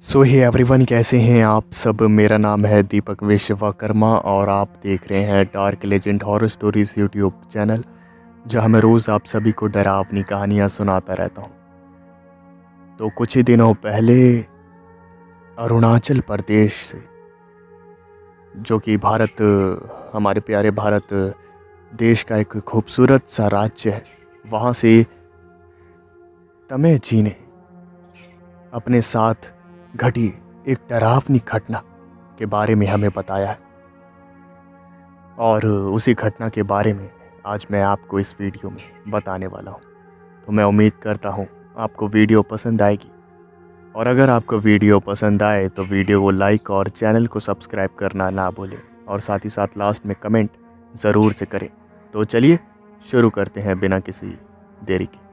सो hey everyone, कैसे हैं आप सब। मेरा नाम है दीपक विश्वकर्मा और आप देख रहे हैं dark legend horror stories YouTube channel, जहां मैं रोज़ आप सभी को डरावनी कहानियां सुनाता रहता हूं। तो कुछ ही दिनों पहले अरुणाचल प्रदेश से, जो कि हमारे प्यारे भारत देश का एक खूबसूरत सा राज्य है, वहाँ से तमे जी ने अपने साथ घटी एक डरावनी घटना के बारे में हमें बताया है। और उसी घटना के बारे में आज मैं आपको इस वीडियो में बताने वाला हूँ। तो मैं उम्मीद करता हूँ आपको वीडियो पसंद आएगी, और अगर आपको वीडियो पसंद आए तो वीडियो को लाइक और चैनल को सब्सक्राइब करना ना भूलें, और साथ ही साथ लास्ट में कमेंट ज़रूर से करें। तो चलिए शुरू करते हैं बिना किसी देरी के।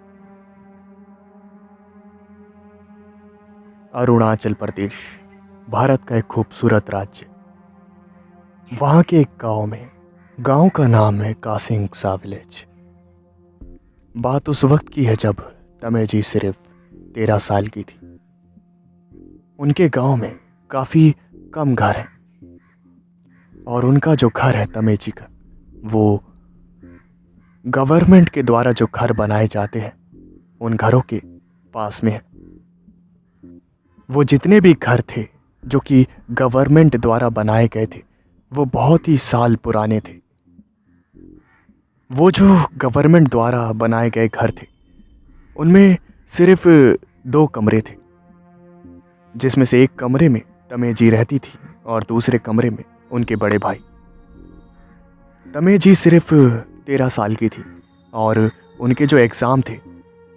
अरुणाचल प्रदेश भारत का एक खूबसूरत राज्य। वहाँ के एक गांव का नाम है कासिंगसा विलेज। बात उस वक्त की है जब तमे जी सिर्फ 13 साल की थी। उनके गांव में काफ़ी कम घर हैं, और उनका जो घर है तमे जी का, वो गवर्नमेंट के द्वारा जो घर बनाए जाते हैं उन घरों के पास में है। वो जितने भी घर थे जो कि गवर्नमेंट द्वारा बनाए गए थे, वो बहुत ही साल पुराने थे। वो जो गवर्नमेंट द्वारा बनाए गए घर थे, उनमें सिर्फ 2 कमरे थे, जिसमें से एक कमरे में तमे जी रहती थी और दूसरे कमरे में उनके बड़े भाई। तमे जी सिर्फ 13 साल की थी, और उनके जो एग्ज़ाम थे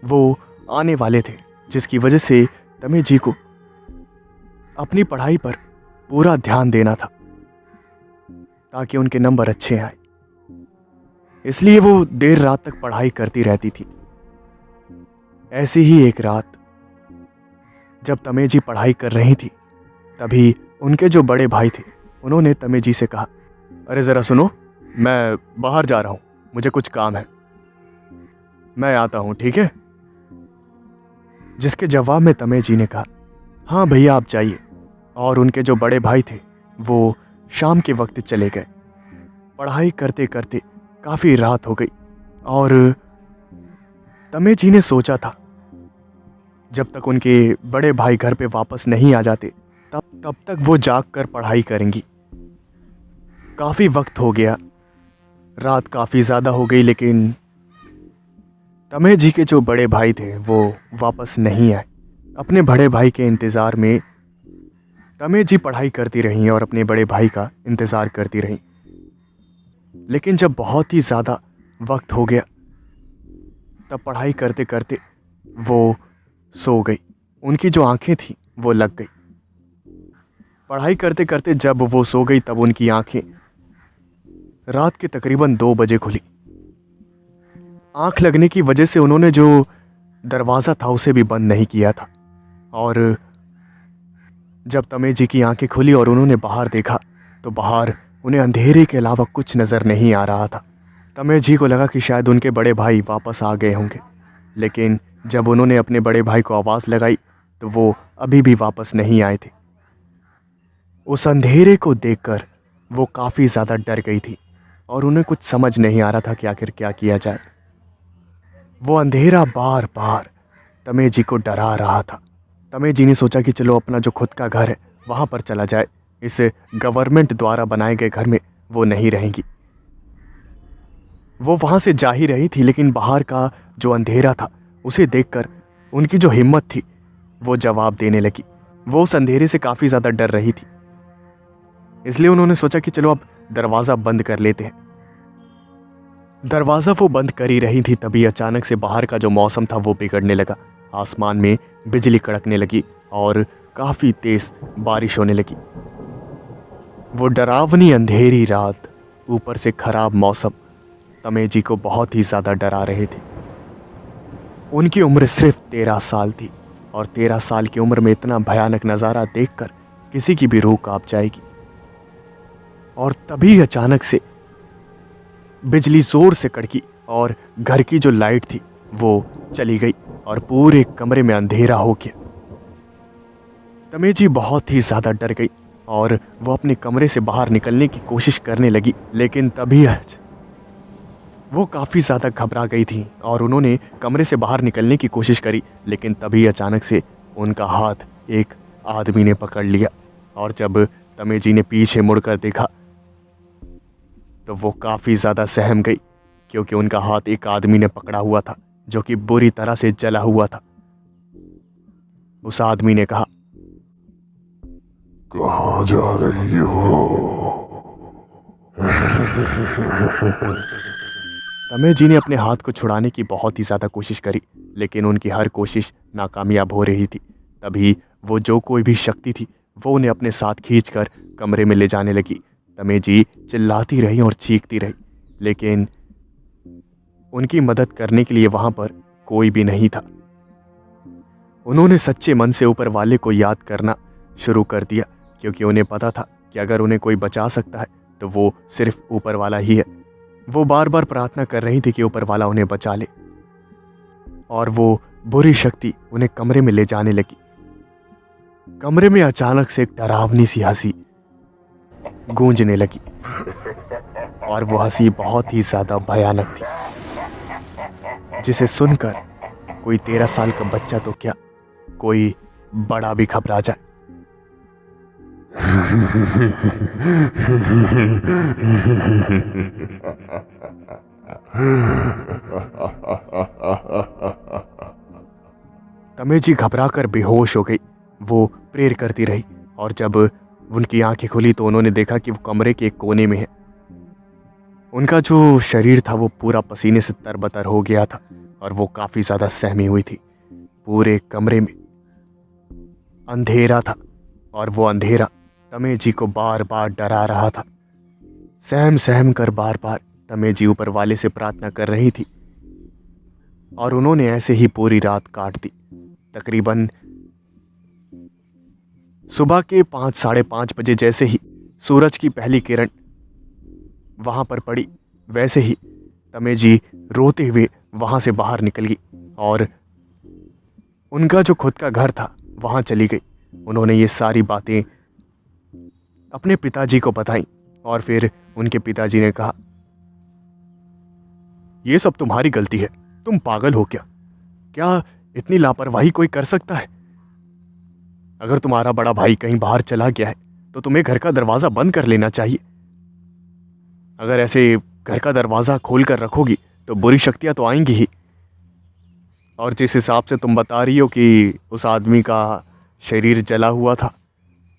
वो आने वाले थे, जिसकी वजह से तमे जी को अपनी पढ़ाई पर पूरा ध्यान देना था ताकि उनके नंबर अच्छे आए। इसलिए वो देर रात तक पढ़ाई करती रहती थी। ऐसी ही एक रात जब तमे जी पढ़ाई कर रही थी, तभी उनके जो बड़े भाई थे उन्होंने तमे जी से कहा, अरे ज़रा सुनो, मैं बाहर जा रहा हूँ, मुझे कुछ काम है, मैं आता हूँ, ठीक है। जिसके जवाब में तमे जी ने कहा, हाँ भैया आप जाइए। और उनके जो बड़े भाई थे वो शाम के वक्त चले गए। पढ़ाई करते करते काफ़ी रात हो गई, और तमे जी ने सोचा था जब तक उनके बड़े भाई घर पे वापस नहीं आ जाते तब तक वो जाग कर पढ़ाई करेंगी। काफ़ी वक्त हो गया, रात काफ़ी ज़्यादा हो गई, लेकिन तमे जी के जो बड़े भाई थे वो वापस नहीं आए। अपने बड़े भाई के इंतज़ार में तमे जी पढ़ाई करती रहीं और अपने बड़े भाई का इंतज़ार करती रहीं। लेकिन जब बहुत ही ज़्यादा वक्त हो गया, तब पढ़ाई करते करते वो सो गई। उनकी जो आंखें थीं वो लग गई। पढ़ाई करते करते जब वो सो गई, तब उनकी आंखें रात के तकरीबन 2 बजे खुली। आंख लगने की वजह से उन्होंने जो दरवाज़ा था उसे भी बंद नहीं किया था, और जब तमे जी की आंखें खुली और उन्होंने बाहर देखा तो बाहर उन्हें अंधेरे के अलावा कुछ नज़र नहीं आ रहा था। तमे जी को लगा कि शायद उनके बड़े भाई वापस आ गए होंगे, लेकिन जब उन्होंने अपने बड़े भाई को आवाज़ लगाई तो वो अभी भी वापस नहीं आए थे। उस अंधेरे को देखकर वो काफ़ी ज़्यादा डर गई थी, और उन्हें कुछ समझ नहीं आ रहा था कि आखिर क्या किया जाए। वो अंधेरा बार बार तमे जी को डरा रहा था। तमे जी ने सोचा कि चलो अपना जो खुद का घर है वहाँ पर चला जाए, इस गवर्नमेंट द्वारा बनाए गए घर में वो नहीं रहेंगी। वो वहाँ से जा ही रही थी, लेकिन बाहर का जो अंधेरा था उसे देखकर उनकी जो हिम्मत थी वो जवाब देने लगी। वो उस अंधेरे से काफ़ी ज़्यादा डर रही थी, इसलिए उन्होंने सोचा कि चलो अब दरवाज़ा बंद कर लेते हैं। दरवाज़ा वो बंद कर ही रही थी, तभी अचानक से बाहर का जो मौसम था वो बिगड़ने लगा। आसमान में बिजली कड़कने लगी और काफ़ी तेज़ बारिश होने लगी। वो डरावनी अंधेरी रात, ऊपर से ख़राब मौसम, तमे जी को बहुत ही ज़्यादा डरा रहे थे। उनकी उम्र सिर्फ 13 साल थी, और 13 साल की उम्र में इतना भयानक नज़ारा देखकर किसी की भी रूह कांप जाएगी। और तभी अचानक से बिजली ज़ोर से कड़की और घर की जो लाइट थी वो चली गई और पूरे कमरे में अंधेरा हो गया। तमेजी बहुत ही ज़्यादा डर गई और वो अपने कमरे से बाहर निकलने की कोशिश करने लगी, लेकिन तभी वो काफ़ी ज़्यादा घबरा गई थी और उन्होंने कमरे से बाहर निकलने की कोशिश करी, लेकिन तभी अचानक से उनका हाथ एक आदमी ने पकड़ लिया। और जब तमेजी ने पीछे मुड़कर देखा तो वो काफ़ी ज़्यादा सहम गई, क्योंकि उनका हाथ एक आदमी ने पकड़ा हुआ था जो कि बुरी तरह से जला हुआ था। उस आदमी ने कहा, कहाँ जा रही हो? तमेजी ने अपने हाथ को छुड़ाने की बहुत ही ज़्यादा कोशिश करी, लेकिन उनकी हर कोशिश नाकामयाब हो रही थी। तभी वो जो कोई भी शक्ति थी वो उन्हें अपने साथ खींचकर कमरे में ले जाने लगी। तमेजी चिल्लाती रही और चीखती रही, लेकिन उनकी मदद करने के लिए वहाँ पर कोई भी नहीं था। उन्होंने सच्चे मन से ऊपर वाले को याद करना शुरू कर दिया, क्योंकि उन्हें पता था कि अगर उन्हें कोई बचा सकता है तो वो सिर्फ ऊपर वाला ही है। वो बार बार प्रार्थना कर रही थी कि ऊपर वाला उन्हें बचा ले, और वो बुरी शक्ति उन्हें कमरे में ले जाने लगी। कमरे में अचानक से एक डरावनी सी हंसी गूंजने लगी, और वो हंसी बहुत ही ज्यादा भयानक थी, जिसे सुनकर कोई 13 साल का बच्चा तो क्या, कोई बड़ा भी घबरा जाए। तमेजी घबराकर बेहोश हो गई। वो प्रेयर करती रही, और जब उनकी आंखें खुली तो उन्होंने देखा कि वो कमरे के एक कोने में है। उनका जो शरीर था वो पूरा पसीने से तरबतर हो गया था, और वो काफ़ी ज़्यादा सहमी हुई थी। पूरे कमरे में अंधेरा था, और वो अंधेरा तमेजी को बार बार डरा रहा था। सहम सहम कर बार बार तमेजी ऊपर वाले से प्रार्थना कर रही थी, और उन्होंने ऐसे ही पूरी रात काट दी। तकरीबन सुबह के 5 साढ़े 5 बजे जैसे ही सूरज की पहली किरण वहां पर पड़ी, वैसे ही तमेजी रोते हुए वहां से बाहर निकल गई और उनका जो खुद का घर था वहां चली गई। उन्होंने ये सारी बातें अपने पिताजी को बताई, और फिर उनके पिताजी ने कहा, ये सब तुम्हारी गलती है, तुम पागल हो क्या? क्या इतनी लापरवाही कोई कर सकता है? अगर तुम्हारा बड़ा भाई कहीं बाहर चला गया है तो तुम्हें घर का दरवाज़ा बंद कर लेना चाहिए। अगर ऐसे घर का दरवाज़ा खोल कर रखोगी तो बुरी शक्तियाँ तो आएंगी ही। और जिस हिसाब से तुम बता रही हो कि उस आदमी का शरीर जला हुआ था,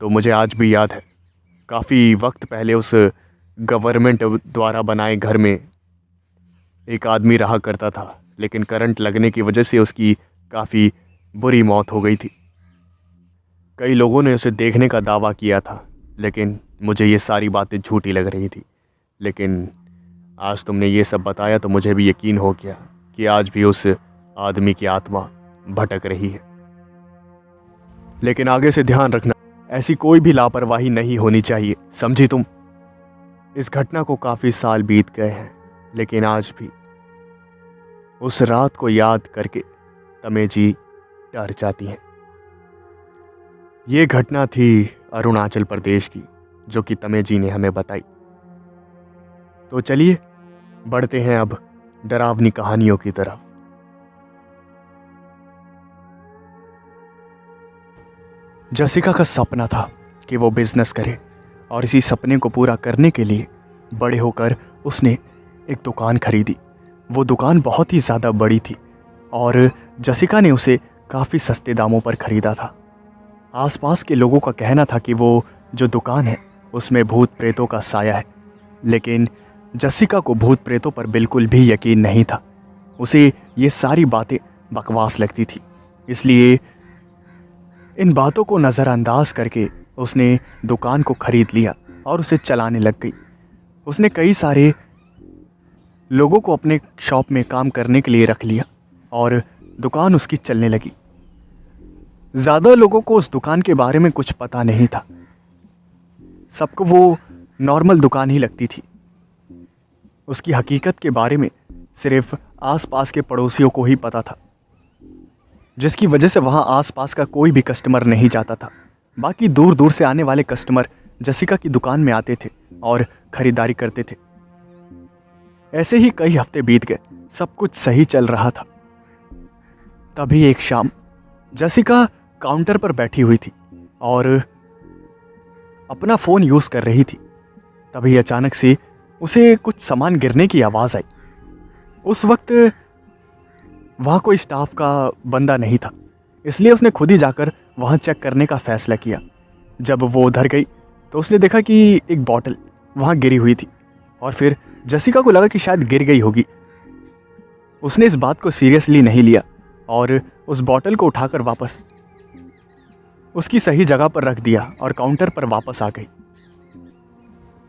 तो मुझे आज भी याद है, काफ़ी वक्त पहले उस गवर्नमेंट द्वारा बनाए घर में एक आदमी रहा करता था, लेकिन करंट लगने की वजह से उसकी काफ़ी बुरी मौत हो गई थी। कई लोगों ने उसे देखने का दावा किया था, लेकिन मुझे ये सारी बातें झूठी लग रही थी। लेकिन आज तुमने ये सब बताया तो मुझे भी यकीन हो गया कि आज भी उस आदमी की आत्मा भटक रही है। लेकिन आगे से ध्यान रखना, ऐसी कोई भी लापरवाही नहीं होनी चाहिए, समझी तुम? इस घटना को काफ़ी साल बीत गए हैं, लेकिन आज भी उस रात को याद करके तमेजी डर जाती हैं। ये घटना थी अरुणाचल प्रदेश की, जो कि तमेजी ने हमें बताई। तो चलिए बढ़ते हैं अब डरावनी कहानियों की तरफ। जसिका का सपना था कि वो बिजनेस करे, और इसी सपने को पूरा करने के लिए बड़े होकर उसने एक दुकान खरीदी। वो दुकान बहुत ही ज़्यादा बड़ी थी, और जसिका ने उसे काफ़ी सस्ते दामों पर खरीदा था। आसपास के लोगों का कहना था कि वो जो दुकान है उसमें भूत प्रेतों का साया है, लेकिन जसिका को भूत प्रेतों पर बिल्कुल भी यकीन नहीं था। उसे ये सारी बातें बकवास लगती थी, इसलिए इन बातों को नज़रअंदाज करके उसने दुकान को खरीद लिया और उसे चलाने लग गई। उसने कई सारे लोगों को अपने शॉप में काम करने के लिए रख लिया, और दुकान उसकी चलने लगी। ज़्यादा लोगों को उस दुकान के बारे में कुछ पता नहीं था, सबको वो नॉर्मल दुकान ही लगती थी। उसकी हकीकत के बारे में सिर्फ आसपास के पड़ोसियों को ही पता था, जिसकी वजह से वहाँ आसपास का कोई भी कस्टमर नहीं जाता था। बाकी दूर दूर से आने वाले कस्टमर जसिका की दुकान में आते थे और खरीदारी करते थे। ऐसे ही कई हफ्ते बीत गए, सब कुछ सही चल रहा था। तभी एक शाम जसिका काउंटर पर बैठी हुई थी और अपना फ़ोन यूज़ कर रही थी। तभी अचानक से उसे कुछ सामान गिरने की आवाज़ आई। उस वक्त वहाँ कोई स्टाफ का बंदा नहीं था, इसलिए उसने खुद ही जाकर वहाँ चेक करने का फ़ैसला किया। जब वो उधर गई तो उसने देखा कि एक बॉटल वहाँ गिरी हुई थी और फिर जसिका को लगा कि शायद गिर गई होगी। उसने इस बात को सीरियसली नहीं लिया और उस बॉटल को उठाकर वापस उसकी सही जगह पर रख दिया और काउंटर पर वापस आ गई।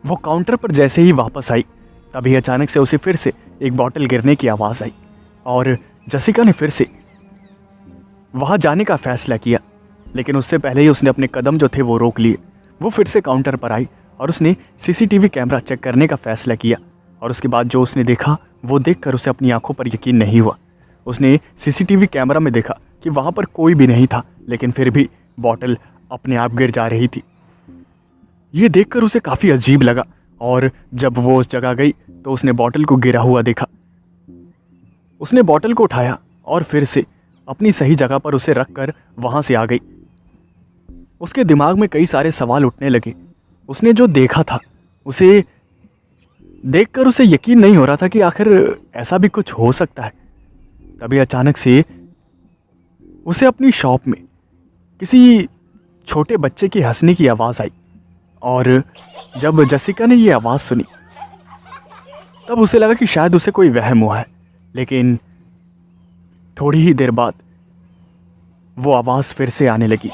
वो काउंटर पर जैसे ही वापस आई तभी अचानक से उसे फिर से एक बॉटल गिरने की आवाज़ आई और जसिका ने फिर से वहाँ जाने का फ़ैसला किया। लेकिन उससे पहले ही उसने अपने कदम जो थे वो रोक लिए। वो फिर से काउंटर पर आई और उसने सीसीटीवी कैमरा चेक करने का फ़ैसला किया और उसके बाद जो उसने देखा वो देखकर उसे अपनी आंखों पर यकीन नहीं हुआ। उसने सीसीटीवी कैमरा में देखा कि वहाँ पर कोई भी नहीं था, लेकिन फिर भी बॉटल अपने आप गिर जा रही थी। ये देखकर उसे काफ़ी अजीब लगा और जब वो उस जगह गई तो उसने बॉटल को गिरा हुआ देखा। उसने बॉटल को उठाया और फिर से अपनी सही जगह पर उसे रखकर वहाँ से आ गई। उसके दिमाग में कई सारे सवाल उठने लगे। उसने जो देखा था उसे देखकर उसे यकीन नहीं हो रहा था कि आखिर ऐसा भी कुछ हो सकता है। तभी अचानक से उसे अपनी शॉप में किसी छोटे बच्चे की हंसने की आवाज़ आई और जब जसिका ने ये आवाज़ सुनी तब उसे लगा कि शायद उसे कोई वहम हुआ है। लेकिन थोड़ी ही देर बाद वो आवाज़ फिर से आने लगी।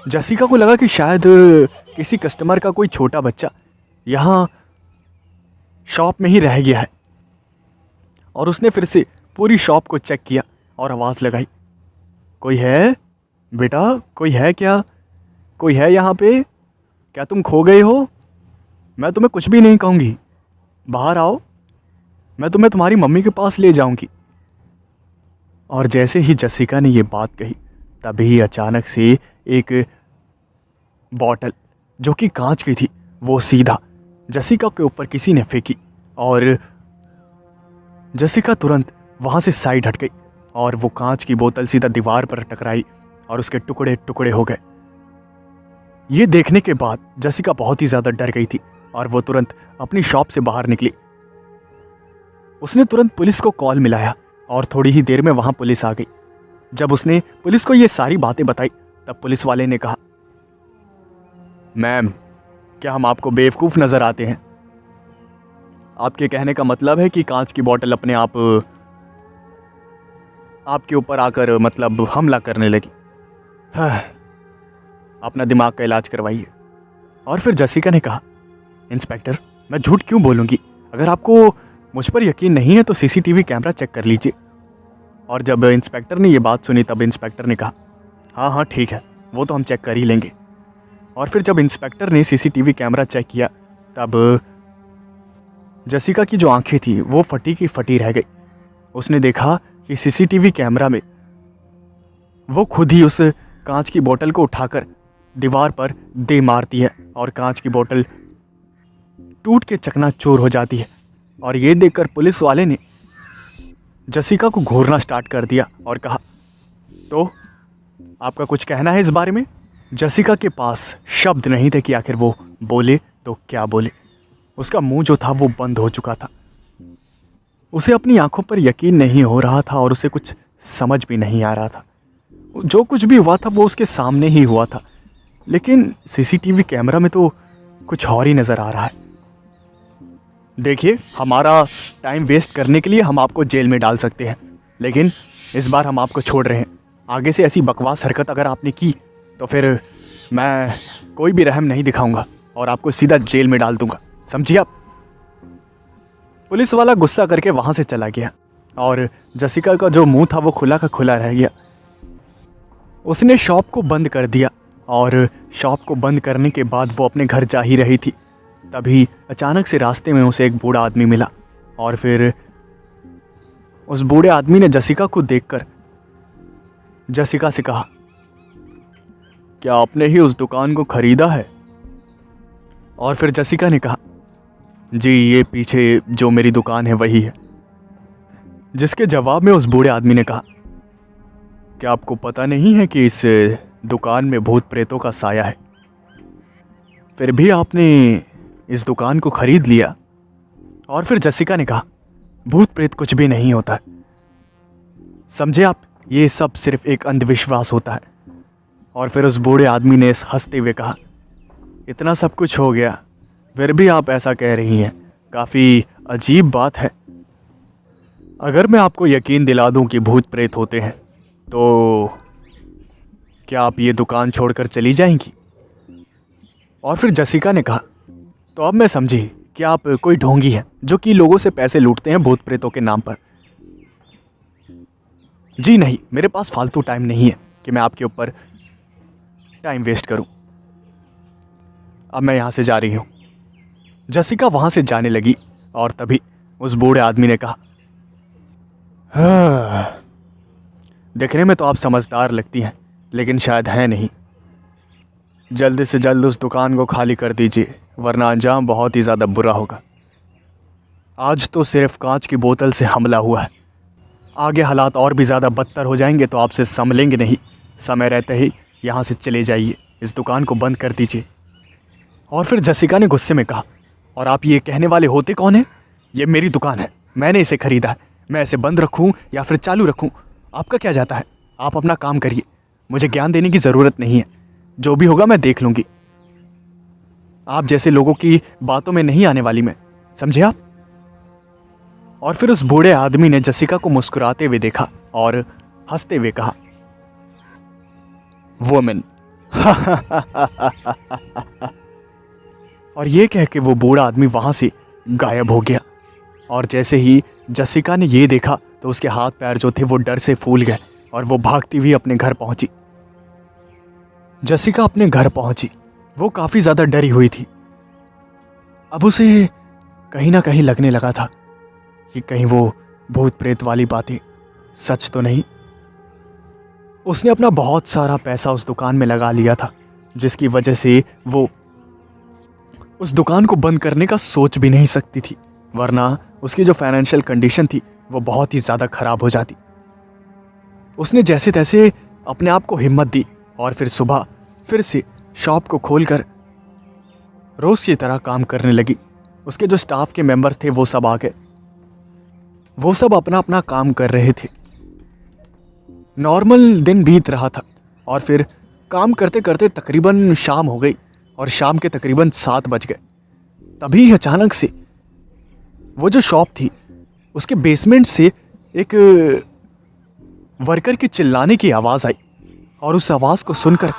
जसिका को लगा कि शायद किसी कस्टमर का कोई छोटा बच्चा यहाँ शॉप में ही रह गया है और उसने फिर से पूरी शॉप को चेक किया और आवाज़ लगाई, कोई है बेटा, कोई है क्या? कोई है यहाँ पे? क्या तुम खो गए हो? मैं तुम्हें कुछ भी नहीं कहूँगी, बाहर आओ, मैं तुम्हें तुम्हारी मम्मी के पास ले जाऊँगी। और जैसे ही जसिका ने ये बात कही तभी अचानक से एक बॉटल जो कि कांच की थी वो सीधा जसिका के ऊपर किसी ने फेंकी और जसिका तुरंत वहाँ से साइड हट गई और वो कांच की बोतल सीधा दीवार पर टकराई और उसके टुकड़े टुकड़े हो गए। ये देखने के बाद जसिका बहुत ही ज़्यादा डर गई थी और वो तुरंत अपनी शॉप से बाहर निकली। उसने तुरंत पुलिस को कॉल मिलाया और थोड़ी ही देर में वहाँ पुलिस आ गई। जब उसने पुलिस को ये सारी बातें बताई तब पुलिस वाले ने कहा, मैम, क्या हम आपको बेवकूफ़ नज़र आते हैं? आपके कहने का मतलब है कि कांच की बोतल अपने आप आपके ऊपर आकर मतलब हमला करने लगी? हाँ, अपना दिमाग का इलाज करवाइए। और फिर जसिका ने कहा, इंस्पेक्टर, मैं झूठ क्यों बोलूँगी? अगर आपको मुझ पर यकीन नहीं है तो सीसीटीवी कैमरा चेक कर लीजिए। और जब इंस्पेक्टर ने ये बात सुनी तब इंस्पेक्टर ने कहा, हाँ हाँ ठीक है, वो तो हम चेक कर ही लेंगे। और फिर जब इंस्पेक्टर ने सीसीटीवी कैमरा चेक किया तब जसिका की जो आंखें थी वो फटी की फटी रह गई। उसने देखा कि सीसीटीवी कैमरा में वो खुद ही उस कांच की बोतल को उठाकर दीवार पर दे मारती है और कांच की बोतल टूट के चकनाचूर हो जाती है। और ये देखकर पुलिस वाले ने जसिका को घूरना स्टार्ट कर दिया और कहा, तो आपका कुछ कहना है इस बारे में? जसिका के पास शब्द नहीं थे कि आखिर वो बोले तो क्या बोले। उसका मुंह जो था वो बंद हो चुका था। उसे अपनी आंखों पर यकीन नहीं हो रहा था और उसे कुछ समझ भी नहीं आ रहा था। जो कुछ भी हुआ था वो उसके सामने ही हुआ था, लेकिन सीसीटीवी कैमरा में तो कुछ और ही नज़र आ रहा है। देखिए, हमारा टाइम वेस्ट करने के लिए हम आपको जेल में डाल सकते हैं, लेकिन इस बार हम आपको छोड़ रहे हैं। आगे से ऐसी बकवास हरकत अगर आपने की तो फिर मैं कोई भी रहम नहीं दिखाऊंगा और आपको सीधा जेल में डाल दूंगा, समझिए आप? पुलिस वाला गुस्सा करके वहाँ से चला गया और जसिका का जो मुंह था वो खुला का खुला रह गया। उसने शॉप को बंद कर दिया और शॉप को बंद करने के बाद वो अपने घर जा ही रही थी। तभी अचानक से रास्ते में उसे एक बूढ़ा आदमी मिला और फिर उस बूढ़े आदमी ने जसिका को देखकर जसिका से कहा क्या आपने ही उस दुकान को खरीदा है? और फिर जसिका ने कहा, जी ये पीछे जो मेरी दुकान है वही है। जिसके जवाब में उस बूढ़े आदमी ने कहा, क्या आपको पता नहीं है कि इस दुकान में भूत प्रेतों का साया है? फिर भी आपने इस दुकान को खरीद लिया। और फिर जसिका ने कहा, भूत प्रेत कुछ भी नहीं होता है, समझे आप, ये सब सिर्फ एक अंधविश्वास होता है। और फिर उस बूढ़े आदमी ने हंसते हुए कहा, इतना सब कुछ हो गया फिर भी आप ऐसा कह रही हैं, काफ़ी अजीब बात है। अगर मैं आपको यकीन दिला दूं कि भूत प्रेत होते हैं तो क्या आप ये दुकान छोड़कर चली जाएंगी? और फिर जसिका ने कहा, तो अब मैं समझी कि आप कोई ढोंगी हैं जो कि लोगों से पैसे लूटते हैं भूत प्रेतों के नाम पर। जी नहीं, मेरे पास फालतू टाइम नहीं है कि मैं आपके ऊपर टाइम वेस्ट करूं। अब मैं यहाँ से जा रही हूँ। जसिका वहाँ से जाने लगी और तभी उस बूढ़े आदमी ने कहा, हाँ, देखने में तो आप समझदार लगती हैं लेकिन शायद हैं नहीं। जल्दी से जल्द उस दुकान को खाली कर दीजिए वरना अंजाम बहुत ही ज़्यादा बुरा होगा। आज तो सिर्फ कांच की बोतल से हमला हुआ है, आगे हालात और भी ज़्यादा बदतर हो जाएंगे तो आपसे संभलेंगे नहीं। समय रहते ही यहाँ से चले जाइए, इस दुकान को बंद कर दीजिए। और फिर जसिका ने गुस्से में कहा, और आप ये कहने वाले होते कौन हैं? ये मेरी दुकान है, मैंने इसे ख़रीदा है, मैं इसे बंद रखूँ या फिर चालू रखूँ, आपका क्या जाता है? आप अपना काम करिए, मुझे ज्ञान देने की ज़रूरत नहीं है, जो भी होगा मैं देख लूँगी। आप जैसे लोगों की बातों में नहीं आने वाली मैं, समझे आप? और फिर उस बूढ़े आदमी ने जसिका को मुस्कुराते हुए देखा और हंसते हुए कहा, वुमेन। और ये कह के वो बूढ़ा आदमी वहां से गायब हो गया। और जैसे ही जसिका ने ये देखा तो उसके हाथ पैर जो थे वो डर से फूल गए और वो भागती हुई अपने घर पहुंची। जसिका अपने घर पहुंची, वो काफ़ी ज़्यादा डरी हुई थी। अब उसे कहीं ना कहीं लगने लगा था कि कहीं वो भूत प्रेत वाली बातें सच तो नहीं। उसने अपना बहुत सारा पैसा उस दुकान में लगा लिया था जिसकी वजह से वो उस दुकान को बंद करने का सोच भी नहीं सकती थी, वरना उसकी जो फाइनेंशियल कंडीशन थी वो बहुत ही ज़्यादा ख़राब हो जाती। उसने जैसे तैसे अपने आप को हिम्मत दी और फिर सुबह फिर से शॉप को खोलकर रोज़ की तरह काम करने लगी। उसके जो स्टाफ के मेंबर्स थे वो सब आ गए, वो सब अपना अपना काम कर रहे थे। नॉर्मल दिन बीत रहा था और फिर काम करते करते तकरीबन शाम हो गई और शाम के तकरीबन 7 बज गए। तभी अचानक से वो जो शॉप थी उसके बेसमेंट से एक वर्कर के चिल्लाने की आवाज़ आई और उस आवाज़ को सुनकर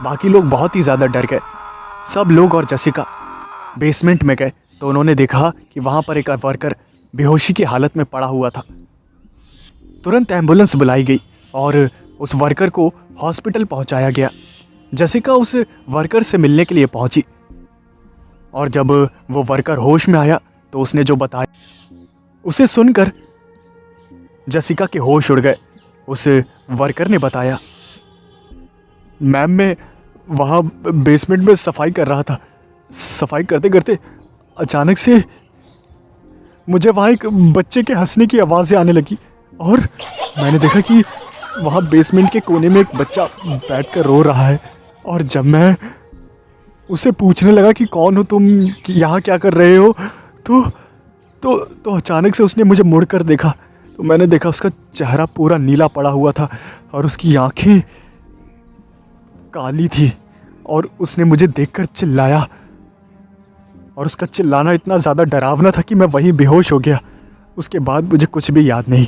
बाकी लोग बहुत ही ज़्यादा डर गए। सब लोग और जसिका बेसमेंट में गए तो उन्होंने देखा कि वहाँ पर एक वर्कर बेहोशी की हालत में पड़ा हुआ था। तुरंत एम्बुलेंस बुलाई गई और उस वर्कर को हॉस्पिटल पहुँचाया गया। जसिका उस वर्कर से मिलने के लिए पहुँची और जब वो वर्कर होश में आया तो उसने जो बताया उसे सुनकर जसिका के होश उड़ गए। उस वर्कर ने बताया, मैम मैं वहाँ बेसमेंट में सफाई कर रहा था, सफाई करते करते अचानक से मुझे वहाँ एक बच्चे के हंसने की आवाज़ें आने लगी और मैंने देखा कि वहाँ बेसमेंट के कोने में एक बच्चा बैठकर रो रहा है। और जब मैं उसे पूछने लगा कि कौन हो तुम, कि यहाँ क्या कर रहे हो, तो अचानक से उसने मुझे मुड़कर देखा तो मैंने देखा उसका चेहरा पूरा नीला पड़ा हुआ था और उसकी आंखें काली थी और उसने मुझे देखकर चिल्लाया और उसका चिल्लाना इतना ज़्यादा डरावना था कि मैं वहीं बेहोश हो गया। उसके बाद मुझे कुछ भी याद नहीं।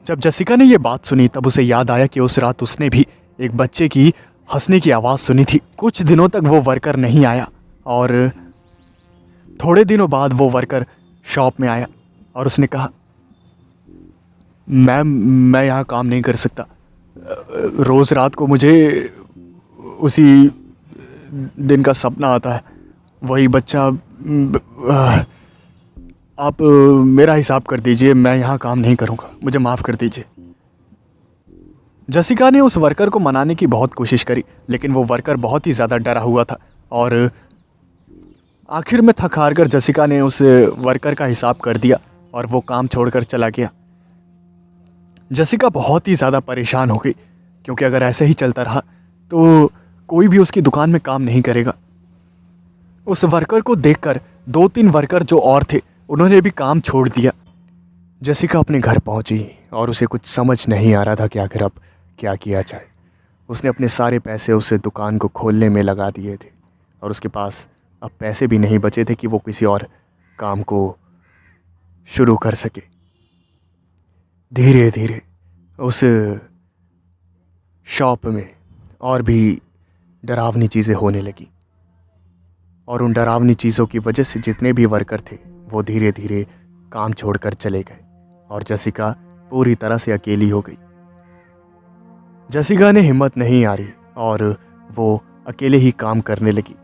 जब जसिका ने ये बात सुनी तब उसे याद आया कि उस रात उसने भी एक बच्चे की हंसने की आवाज़ सुनी थी। कुछ दिनों तक वो वर्कर नहीं आया और थोड़े दिनों बाद वो वर्कर शॉप में आया और उसने कहा, मैम मैं यहाँ काम नहीं कर सकता, रोज़ रात को मुझे उसी दिन का सपना आता है, वही बच्चा। आप मेरा हिसाब कर दीजिए, मैं यहाँ काम नहीं करूँगा, मुझे माफ़ कर दीजिए। जसिका ने उस वर्कर को मनाने की बहुत कोशिश करी, लेकिन वो वर्कर बहुत ही ज़्यादा डरा हुआ था और आखिर में थक हार कर जसिका ने उस वर्कर का हिसाब कर दिया और वो काम छोड़कर चला गया। जसिका बहुत ही ज़्यादा परेशान हो गई, क्योंकि अगर ऐसे ही चलता रहा तो कोई भी उसकी दुकान में काम नहीं करेगा। उस वर्कर को देखकर 2-3 वर्कर जो और थे उन्होंने भी काम छोड़ दिया। जसिका अपने घर पहुंची और उसे कुछ समझ नहीं आ रहा था कि आखिर अब क्या किया जाए। उसने अपने सारे पैसे उस दुकान को खोलने में लगा दिए थे और उसके पास अब पैसे भी नहीं बचे थे कि वो किसी और काम को शुरू कर सके। धीरे धीरे उस शॉप में और भी डरावनी चीज़ें होने लगी और उन डरावनी चीज़ों की वजह से जितने भी वर्कर थे वो धीरे धीरे काम छोड़कर चले गए और जसिका पूरी तरह से अकेली हो गई। जसिका ने हिम्मत नहीं हारी और वो अकेले ही काम करने लगी।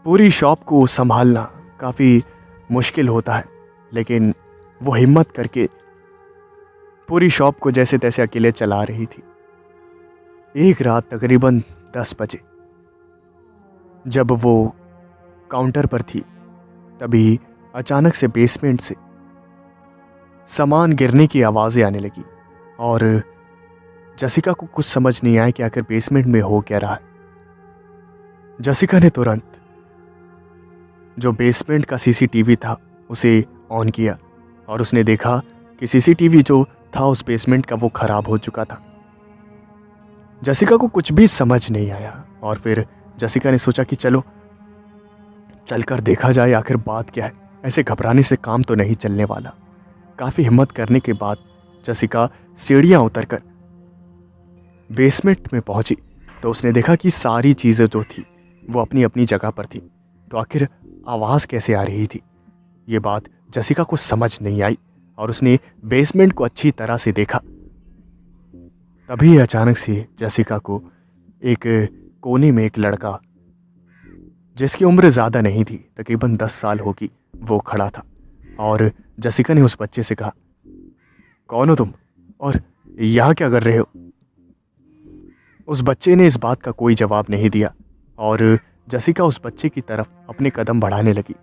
पूरी शॉप को संभालना काफ़ी मुश्किल होता है, लेकिन वो हिम्मत करके पूरी शॉप को जैसे तैसे अकेले चला रही थी। एक रात तकरीबन 10 बजे जब वो काउंटर पर थी, तभी अचानक से बेसमेंट से सामान गिरने की आवाज़ें आने लगी और जसिका को कुछ समझ नहीं आया कि आखिर बेसमेंट में हो क्या रहा है। जसिका ने तुरंत जो बेसमेंट का सीसीटीवी था उसे ऑन किया और उसने देखा कि सीसीटीवी जो था उस बेसमेंट का वो ख़राब हो चुका था। जसिका को कुछ भी समझ नहीं आया और फिर जसिका ने सोचा कि चलो चलकर देखा जाए आखिर बात क्या है, ऐसे घबराने से काम तो नहीं चलने वाला। काफ़ी हिम्मत करने के बाद जसिका सीढ़ियाँ उतरकर बेसमेंट में पहुंची तो उसने देखा कि सारी चीज़ें जो थी वो अपनी अपनी जगह पर थी। तो आखिर आवाज़ कैसे आ रही थी, ये बात जसिका को समझ नहीं आई और उसने बेसमेंट को अच्छी तरह से देखा। तभी अचानक से जसिका को एक कोने में एक लड़का जिसकी उम्र ज़्यादा नहीं थी, तकरीबन 10 साल होगी, वो खड़ा था और जसिका ने उस बच्चे से कहा, कौन हो तुम और यहाँ क्या कर रहे हो? उस बच्चे ने इस बात का कोई जवाब नहीं दिया और जसिका उस बच्चे की तरफ अपने कदम बढ़ाने लगी।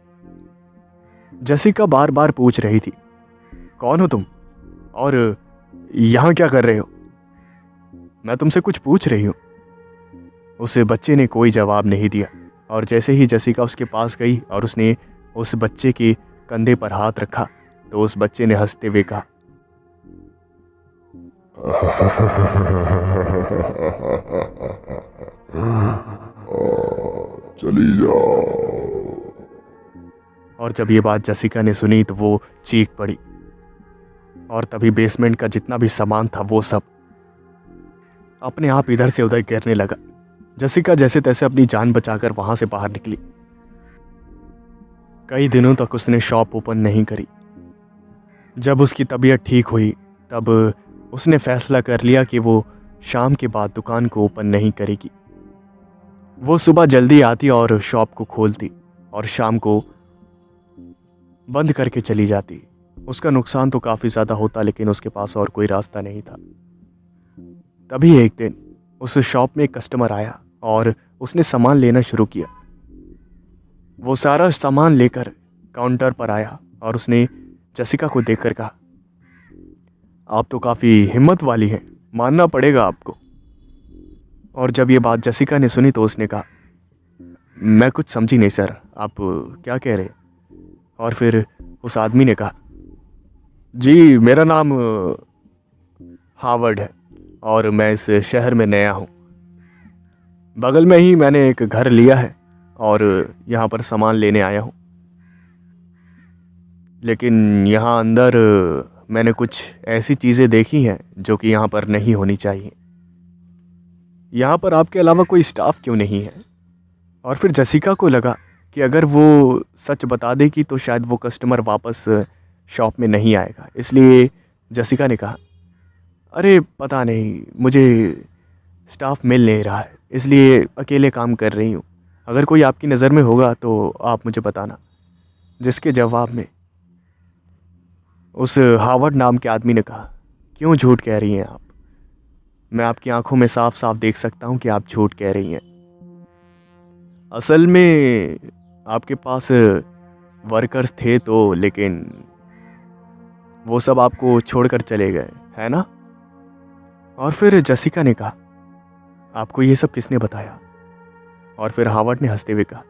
जसिका बार बार पूछ रही थी, कौन हो तुम और यहाँ क्या कर रहे हो? मैं तुमसे कुछ पूछ रही हूँ। उस बच्चे ने कोई जवाब नहीं दिया और जैसे ही जसिका उसके पास गई और उसने उस बच्चे के कंधे पर हाथ रखा तो उस बच्चे ने हंसते हुए कहा, चली जाओ। और जब ये बात जसिका ने सुनी तो वो चीख पड़ी और तभी बेसमेंट का जितना भी सामान था वो सब अपने आप इधर से उधर गिरने लगा। जसिका जैसे तैसे अपनी जान बचाकर वहां से बाहर निकली। कई दिनों तक उसने शॉप ओपन नहीं करी। जब उसकी तबीयत ठीक हुई तब उसने फैसला कर लिया कि वो शाम के बाद दुकान को ओपन नहीं करेगी। वो सुबह जल्दी आती और शॉप को खोलती और शाम को बंद करके चली जाती। उसका नुकसान तो काफ़ी ज़्यादा होता, लेकिन उसके पास और कोई रास्ता नहीं था। तभी एक दिन उस शॉप में एक कस्टमर आया और उसने सामान लेना शुरू किया। वो सारा सामान लेकर काउंटर पर आया और उसने जसिका को देखकर कहा, आप तो काफ़ी हिम्मत वाली हैं, मानना पड़ेगा आपको। और जब ये बात जसिका ने सुनी तो उसने कहा, मैं कुछ समझी नहीं सर, आप क्या कह रहे? और फिर उस आदमी ने कहा, जी मेरा नाम हावर्ड है और मैं इस शहर में नया हूँ। बगल में ही मैंने एक घर लिया है और यहाँ पर सामान लेने आया हूँ, लेकिन यहाँ अंदर मैंने कुछ ऐसी चीज़ें देखी हैं जो कि यहाँ पर नहीं होनी चाहिए। यहाँ पर आपके अलावा कोई स्टाफ क्यों नहीं है? और फिर जसिका को लगा कि अगर वो सच बता देगी तो शायद वो कस्टमर वापस शॉप में नहीं आएगा। इसलिए जसिका ने कहा, अरे पता नहीं, मुझे स्टाफ मिल नहीं रहा है, इसलिए अकेले काम कर रही हूँ। अगर कोई आपकी नज़र में होगा तो आप मुझे बताना। जिसके जवाब में उस हावर्ड नाम के आदमी ने कहा, क्यों झूठ कह रही हैं आप? मैं आपकी आंखों में साफ साफ देख सकता हूं कि आप झूठ कह रही हैं। असल में आपके पास वर्कर्स थे तो, लेकिन वो सब आपको छोड़कर चले गए, है ना? और फिर जसिका ने कहा, आपको ये सब किसने बताया? और फिर हावर्ड ने हंसते हुए कहा,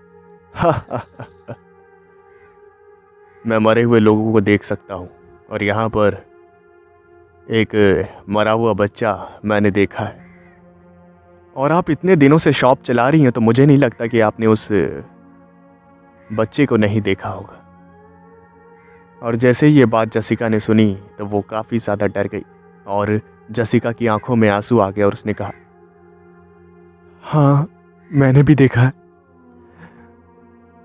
मैं मरे हुए लोगों को देख सकता हूँ और यहाँ पर एक मरा हुआ बच्चा मैंने देखा है। और आप इतने दिनों से शॉप चला रही हैं तो मुझे नहीं लगता कि आपने उस बच्चे को नहीं देखा होगा। और जैसे ही ये बात जसिका ने सुनी तो वो काफ़ी ज़्यादा डर गई और जसिका की आंखों में आंसू आ गए और उसने कहा, हाँ मैंने भी देखा है,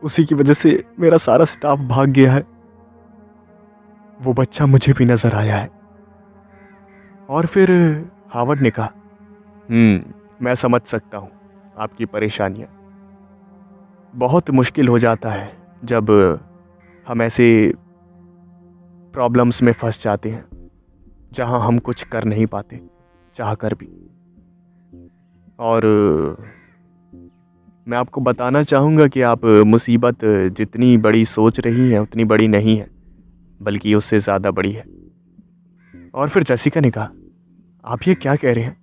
उसी की वजह से मेरा सारा स्टाफ भाग गया है। वो बच्चा मुझे भी नजर आया है। और फिर हावर्ड ने कहा, मैं समझ सकता हूं आपकी परेशानियां। बहुत मुश्किल हो जाता है जब हम ऐसे प्रॉब्लम्स में फंस जाते हैं जहां हम कुछ कर नहीं पाते चाह कर भी। और मैं आपको बताना चाहूँगा कि आप मुसीबत जितनी बड़ी सोच रही हैं उतनी बड़ी नहीं है, बल्कि उससे ज़्यादा बड़ी है। और फिर जसिका ने कहा, आप ये क्या कह रहे हैं?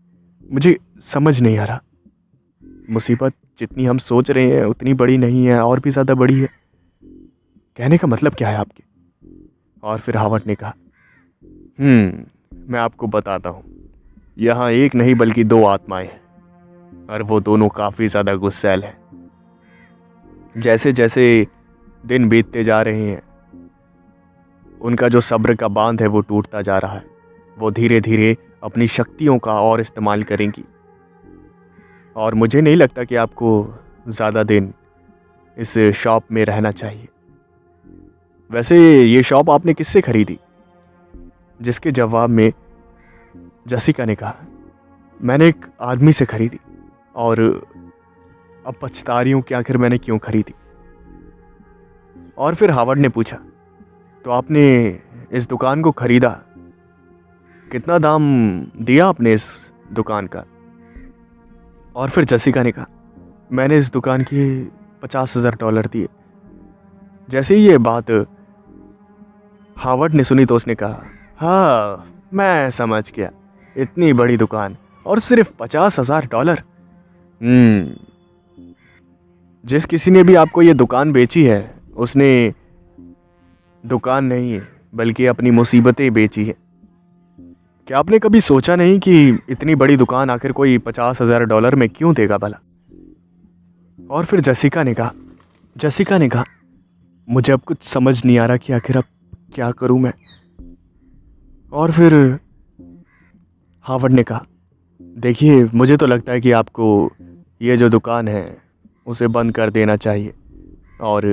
मुझे समझ नहीं आ रहा। मुसीबत जितनी हम सोच रहे हैं उतनी बड़ी नहीं है, और भी ज़्यादा बड़ी है। कहने का मतलब क्या है आपके? और फिर हावर्ड ने कहा, मैं आपको बताता हूँ। यहाँ एक नहीं बल्कि दो आत्माएं हैं और वो दोनों काफ़ी ज़्यादा गुस्सैल हैं। जैसे जैसे दिन बीतते जा रहे हैं उनका जो सब्र का बांध है वो टूटता जा रहा है। वो धीरे धीरे अपनी शक्तियों का और इस्तेमाल करेंगी और मुझे नहीं लगता कि आपको ज़्यादा दिन इस शॉप में रहना चाहिए। वैसे ये शॉप आपने किससे खरीदी? जिसके जवाब में जसिका ने कहा, मैंने एक आदमी से खरीदी और अब पछता रही हूँ कि आखिर मैंने क्यों खरीदी। और फिर हावर्ड ने पूछा, तो आपने इस दुकान को खरीदा, कितना दाम दिया आपने इस दुकान का? और फिर जसिका ने कहा, मैंने इस दुकान के $50,000 दिए। जैसे ही ये बात हावर्ड ने सुनी तो उसने कहा, हाँ मैं समझ गया, इतनी बड़ी दुकान और सिर्फ $50,000। जिस किसी ने भी आपको ये दुकान बेची है उसने दुकान नहीं है बल्कि अपनी मुसीबतें बेची है। क्या आपने कभी सोचा नहीं कि इतनी बड़ी दुकान आखिर कोई $50,000 में क्यों देगा भला? और फिर जसिका ने कहा, मुझे अब कुछ समझ नहीं आ रहा कि आखिर अब क्या करूं मैं। और फिर हावर्ड ने कहा, देखिए मुझे तो लगता है कि आपको ये जो दुकान है उसे बंद कर देना चाहिए और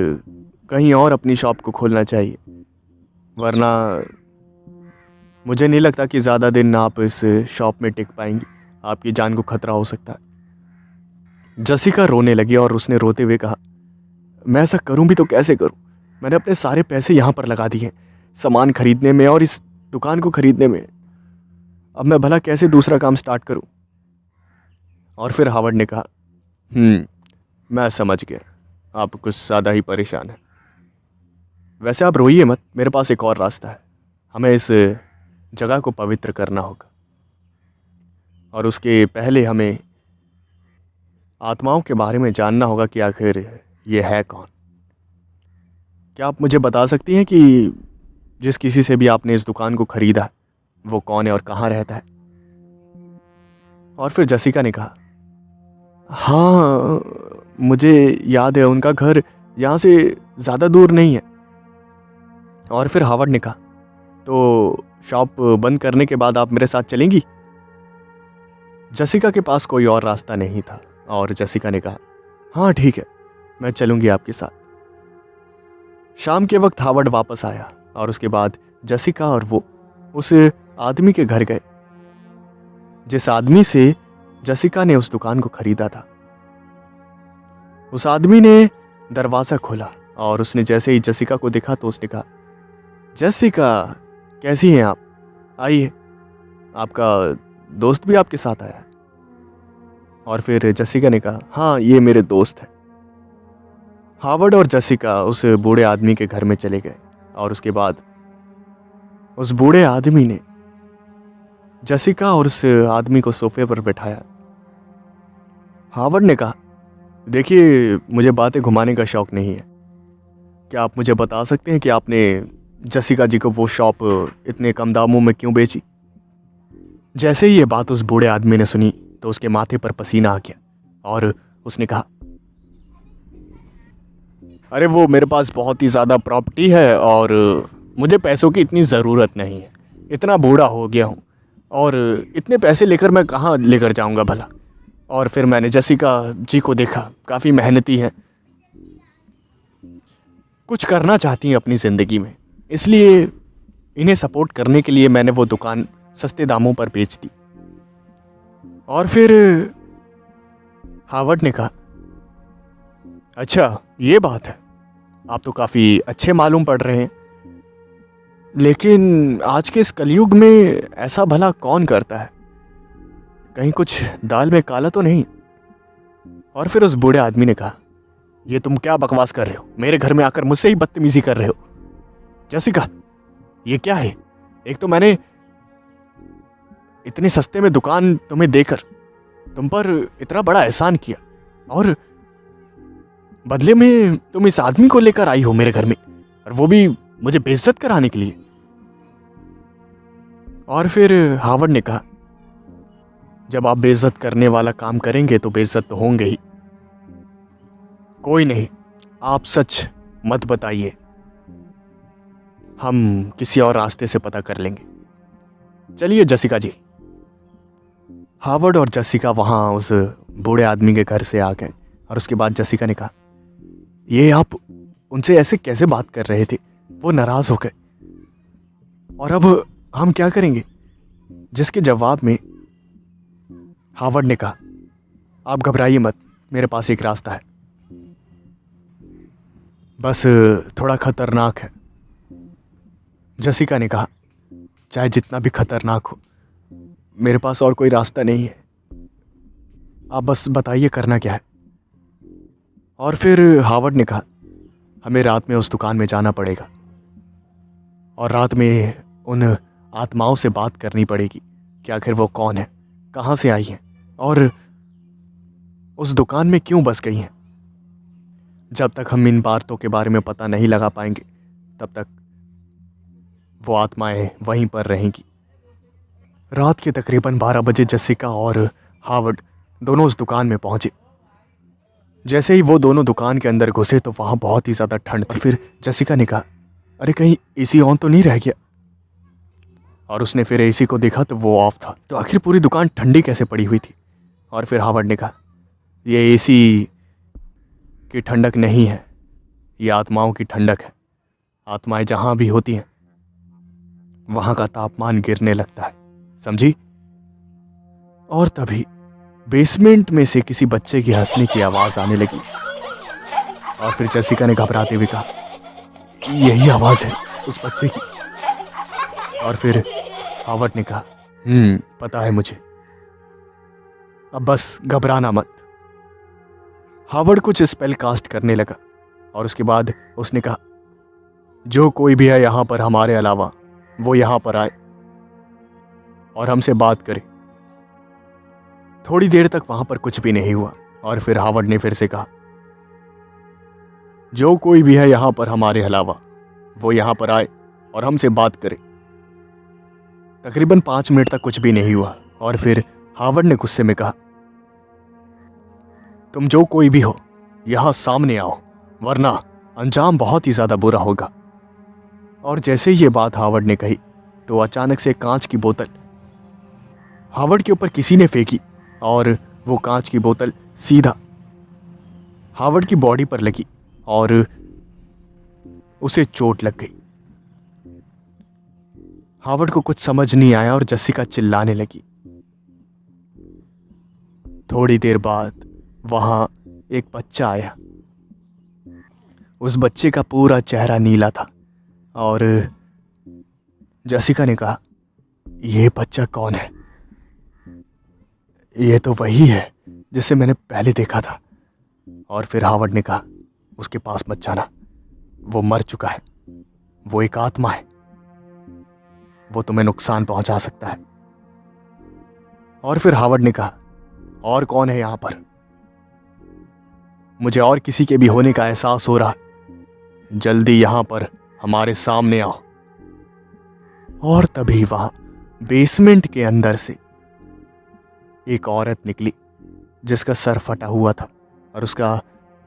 कहीं और अपनी शॉप को खोलना चाहिए, वरना मुझे नहीं लगता कि ज़्यादा दिन आप इस शॉप में टिक पाएंगी। आपकी जान को खतरा हो सकता है। जसिका रोने लगी और उसने रोते हुए कहा, मैं ऐसा करूं भी तो कैसे करूं? मैंने अपने सारे पैसे यहाँ पर लगा दिए सामान खरीदने में और इस दुकान को खरीदने में। अब मैं भला कैसे दूसरा काम स्टार्ट करूं? और फिर हावर्ड ने कहा, मैं समझ गया, आप कुछ ज़्यादा ही परेशान हैं। वैसे आप रोइए मत, मेरे पास एक और रास्ता है। हमें इस जगह को पवित्र करना होगा और उसके पहले हमें आत्माओं के बारे में जानना होगा कि आखिर ये है कौन। क्या आप मुझे बता सकती हैं कि जिस किसी से भी आपने इस दुकान को खरीदा वो कौन है और कहाँ रहता है? और फिर जसिका ने कहा, हाँ मुझे याद है, उनका घर यहाँ से ज़्यादा दूर नहीं है। और फिर हावर्ड ने कहा, तो शॉप बंद करने के बाद आप मेरे साथ चलेंगी? जसिका के पास कोई और रास्ता नहीं था और जसिका ने कहा, हाँ ठीक है, मैं चलूँगी आपके साथ। शाम के वक्त हावर्ड वापस आया और उसके बाद जसिका और वो उस आदमी के घर गए जिस आदमी से जसिका ने उस दुकान को खरीदा था। उस आदमी ने दरवाज़ा खोला और उसने जैसे ही जसिका को देखा तो उसने कहा, जसिका कैसी हैं आप? आइए, आपका दोस्त भी आपके साथ आया है? और फिर जसिका ने कहा, हाँ ये मेरे दोस्त हैं। हावर्ड और जसिका उस बूढ़े आदमी के घर में चले गए और उसके बाद उस बूढ़े आदमी ने जसिका और उस आदमी को सोफे पर बैठाया। हावर्ड ने कहा, देखिए मुझे बातें घुमाने का शौक नहीं है। क्या आप मुझे बता सकते हैं कि आपने जसिका जी को वो शॉप इतने कम दामों में क्यों बेची? जैसे ही ये बात उस बूढ़े आदमी ने सुनी तो उसके माथे पर पसीना आ गया और उसने कहा, अरे वो मेरे पास बहुत ही ज़्यादा प्रॉपर्टी है और मुझे पैसों की इतनी ज़रूरत नहीं है। इतना बूढ़ा हो गया हूँ और इतने पैसे लेकर मैं कहाँ लेकर जाऊँगा भला। और फिर मैंने जसिका जी को देखा, काफ़ी मेहनती हैं, कुछ करना चाहती हैं अपनी ज़िंदगी में, इसलिए इन्हें सपोर्ट करने के लिए मैंने वो दुकान सस्ते दामों पर बेच दी। और फिर हावर्ड ने कहा, अच्छा ये बात है, आप तो काफ़ी अच्छे मालूम पड़ रहे हैं, लेकिन आज के इस कलयुग में ऐसा भला कौन करता है? कहीं कुछ दाल में काला तो नहीं? और फिर उस बूढ़े आदमी ने कहा, ये तुम क्या बकवास कर रहे हो? मेरे घर में आकर मुझसे ही बदतमीजी कर रहे हो। जसिका, ये क्या है? एक तो मैंने इतने सस्ते में दुकान तुम्हें देकर तुम पर इतना बड़ा एहसान किया और बदले में तुम इस आदमी को लेकर आई हो मेरे घर में, और वो भी मुझे बेइज्जत कराने के लिए। और फिर हावर्ड ने कहा, जब आप बेइज्जत करने वाला काम करेंगे तो बेइज्जत तो होंगे ही। कोई नहीं, आप सच मत बताइए, हम किसी और रास्ते से पता कर लेंगे। चलिए जसिका जी। हावर्ड और जसिका वहाँ उस बूढ़े आदमी के घर से आ गए और उसके बाद जसिका ने कहा, ये आप उनसे ऐसे कैसे बात कर रहे थे? वो नाराज हो गए और अब हम क्या करेंगे? जिसके जवाब में हावर्ड ने कहा, आप घबराइए मत, मेरे पास एक रास्ता है, बस थोड़ा खतरनाक है। जसिका ने कहा, चाहे जितना भी खतरनाक हो, मेरे पास और कोई रास्ता नहीं है, आप बस बताइए करना क्या है। और फिर हावर्ड ने कहा, हमें रात में उस दुकान में जाना पड़ेगा और रात में उन आत्माओं से बात करनी पड़ेगी कि आखिर वो कौन है, कहाँ से आई हैं और उस दुकान में क्यों बस गई हैं। जब तक हम इन बातों के बारे में पता नहीं लगा पाएंगे तब तक वो आत्माएं वहीं पर रहेंगी। रात के तकरीबन 12 बजे जसिका और हावर्ड दोनों उस दुकान में पहुंचे। जैसे ही वो दोनों दुकान के अंदर घुसे तो वहाँ बहुत ही ज़्यादा ठंड थी। फिर जसिका ने कहा, अरे कहीं एसी ऑन तो नहीं रह गया? और उसने फिर एसी को देखा तो वो ऑफ था। तो आखिर पूरी दुकान ठंडी कैसे पड़ी हुई थी? और फिर हावर्ड ने कहा, ये एसी की ठंडक नहीं है, ये आत्माओं की ठंडक है। आत्माएं जहाँ भी होती हैं वहाँ का तापमान गिरने लगता है, समझी? और तभी बेसमेंट में से किसी बच्चे की हंसने की आवाज़ आने लगी और फिर जसिका ने घबराते हुए कहा, यही आवाज़ है उस बच्चे की। और फिर हावर्ड ने कहा, पता है मुझे, अब बस घबराना मत। हावर्ड कुछ स्पेल कास्ट करने लगा और उसके बाद उसने कहा, जो कोई भी है यहाँ पर हमारे अलावा वो यहाँ पर आए और हमसे बात करे। थोड़ी देर तक वहाँ पर कुछ भी नहीं हुआ और फिर हावर्ड ने फिर से कहा, जो कोई भी है यहाँ पर हमारे अलावा वो यहाँ पर आए और हमसे बात करे। तकरीबन 5 मिनट तक कुछ भी नहीं हुआ और फिर हावर्ड ने गुस्से में कहा, तुम जो कोई भी हो यहाँ सामने आओ, वरना अंजाम बहुत ही ज़्यादा बुरा होगा। और जैसे ही ये बात हावर्ड ने कही तो अचानक से कांच की बोतल हावर्ड के ऊपर किसी ने फेंकी और वो कांच की बोतल सीधा हावर्ड की बॉडी पर लगी और उसे चोट लग गई। हावर्ड को कुछ समझ नहीं आया और जसिका चिल्लाने लगी। थोड़ी देर बाद वहां एक बच्चा आया। उस बच्चे का पूरा चेहरा नीला था और जसिका ने कहा, यह बच्चा कौन है? ये तो वही है जिसे मैंने पहले देखा था। और फिर हावर्ड ने कहा, उसके पास मत जाना, वो मर चुका है, वो एक आत्मा है, वो तुम्हें नुकसान पहुंचा सकता है। और फिर हावर्ड ने कहा, और कौन है यहां पर? मुझे और किसी के भी होने का एहसास हो रहा, जल्दी यहां पर हमारे सामने आओ। और तभी वहां बेसमेंट के अंदर से एक औरत निकली जिसका सर फटा हुआ था और उसका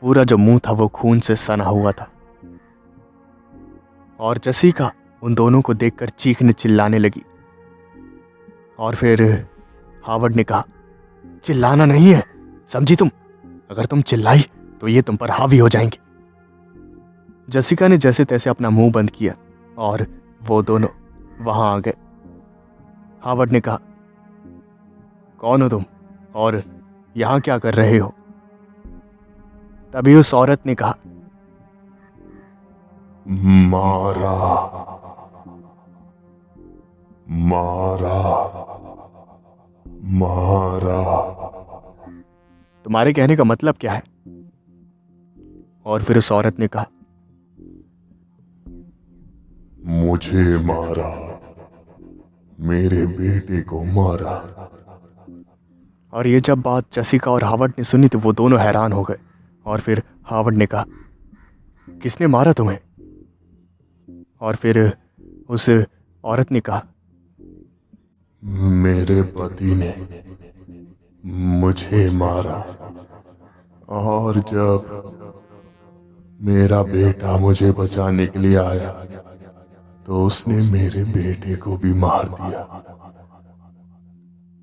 पूरा जो मुंह था वो खून से सना हुआ था। और जसिका उन दोनों को देखकर चीखने चिल्लाने लगी। और फिर हावर्ड ने कहा, चिल्लाना नहीं है, समझी तुम? अगर तुम चिल्लाई तो ये तुम पर हावी हो जाएंगे। जसिका ने जैसे तैसे अपना मुंह बंद किया और वो दोनों वहां आ गए। हावर्ड ने कहा, कौन हो तुम और यहां क्या कर रहे हो? तभी उस औरत ने कहा, मारा मारा मारा। तुम्हारे कहने का मतलब क्या है? और फिर उस औरत ने कहा, मुझे मारा, मेरे बेटे को मारा। और ये जब बात जसिका और हावर्ड ने सुनी तो वो दोनों हैरान हो गए। और फिर हावर्ड ने कहा, किसने मारा तुम्हें? और फिर उस औरत ने कहा, मेरे पति ने मुझे मारा, और जब मेरा बेटा मुझे बचाने के लिए आया तो उसने मेरे बेटे को भी मार दिया।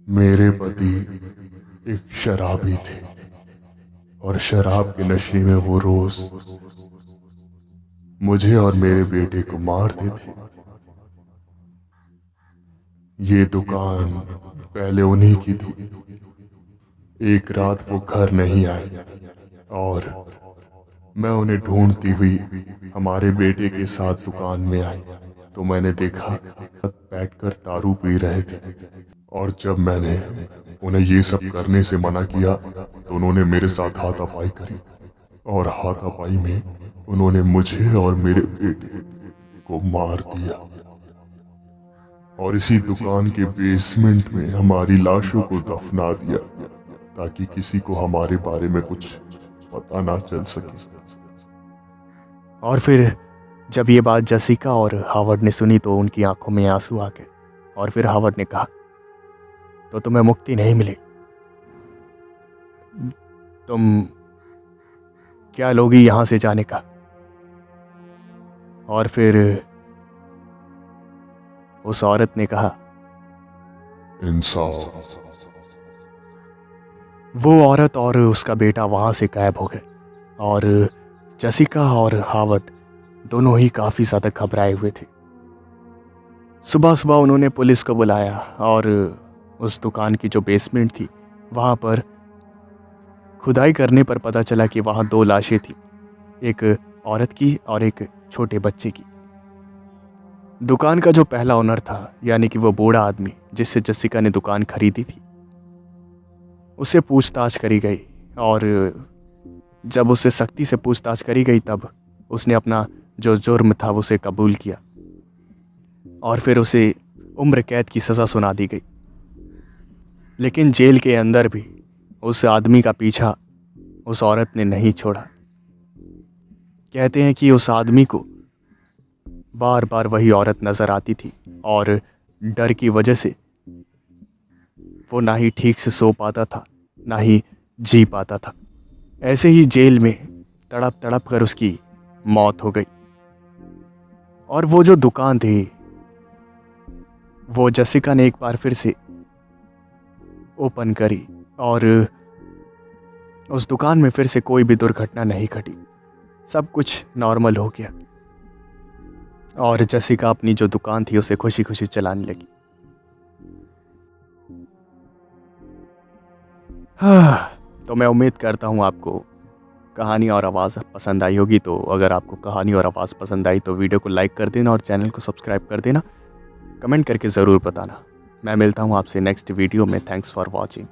मेरे पति एक शराबी थे और शराब के नशे में वो रोज मुझे और मेरे बेटे को मारते थे। ये दुकान पहले उन्हीं की थी। एक रात वो घर नहीं आए और मैं उन्हें ढूंढती हुई हमारे बेटे के साथ दुकान में आई तो मैंने देखा बैठकर दारू पी रहे थे। और जब मैंने उन्हें ये सब करने से मना किया तो उन्होंने मेरे साथ हाथापाई करी, और हाथापाई में उन्होंने मुझे और मेरे बेटे को मार दिया। और इसी दुकान के बेसमेंट में हमारी लाशों को दफना दिया ताकि किसी को हमारे बारे में कुछ पता ना चल सके। और फिर जब ये बात जसिका और हावर्ड ने सुनी तो उनकी आंखों में आंसू आ गए। और फिर हावर्ड ने कहा, तो तुम्हें मुक्ति नहीं मिली? तुम क्या लोगी यहां से जाने का? और फिर उस औरत ने कहा, इंसाफ। वो औरत और उसका बेटा वहां से गायब हो गए। और जसिका और हावर्ड दोनों ही काफी ज्यादा घबराए हुए थे। सुबह सुबह उन्होंने पुलिस को बुलाया और उस दुकान की जो बेसमेंट थी वहां पर खुदाई करने पर पता चला कि वहां दो लाशें थी, एक औरत की और एक छोटे बच्चे की। दुकान का जो पहला ओनर था, यानी कि वो बूढ़ा आदमी जिससे जसिका ने दुकान खरीदी थी, उससे पूछताछ करी गई। और जब उससे सख्ती से पूछताछ करी गई तब उसने अपना जो जुर्म था उसे कबूल किया और फिर उसे उम्र कैद की सज़ा सुना दी गई। लेकिन जेल के अंदर भी उस आदमी का पीछा उस औरत ने नहीं छोड़ा। कहते हैं कि उस आदमी को बार बार वही औरत नज़र आती थी और डर की वजह से वो ना ही ठीक से सो पाता था ना ही जी पाता था। ऐसे ही जेल में तड़प तड़प कर उसकी मौत हो गई। और वो जो दुकान थी वो जसिका ने एक बार फिर से ओपन करी और उस दुकान में फिर से कोई भी दुर्घटना नहीं घटी, सब कुछ नॉर्मल हो गया। और जसिका अपनी जो दुकान थी उसे खुशी खुशी चलाने लगी। तो मैं उम्मीद करता हूँ आपको कहानी और आवाज़ पसंद आई होगी। तो अगर आपको कहानी और आवाज़ पसंद आई तो वीडियो को लाइक कर देना और चैनल को सब्सक्राइब कर देना। कमेंट करके ज़रूर बताना। मैं मिलता हूँ आपसे नेक्स्ट वीडियो में। Thanks for watching.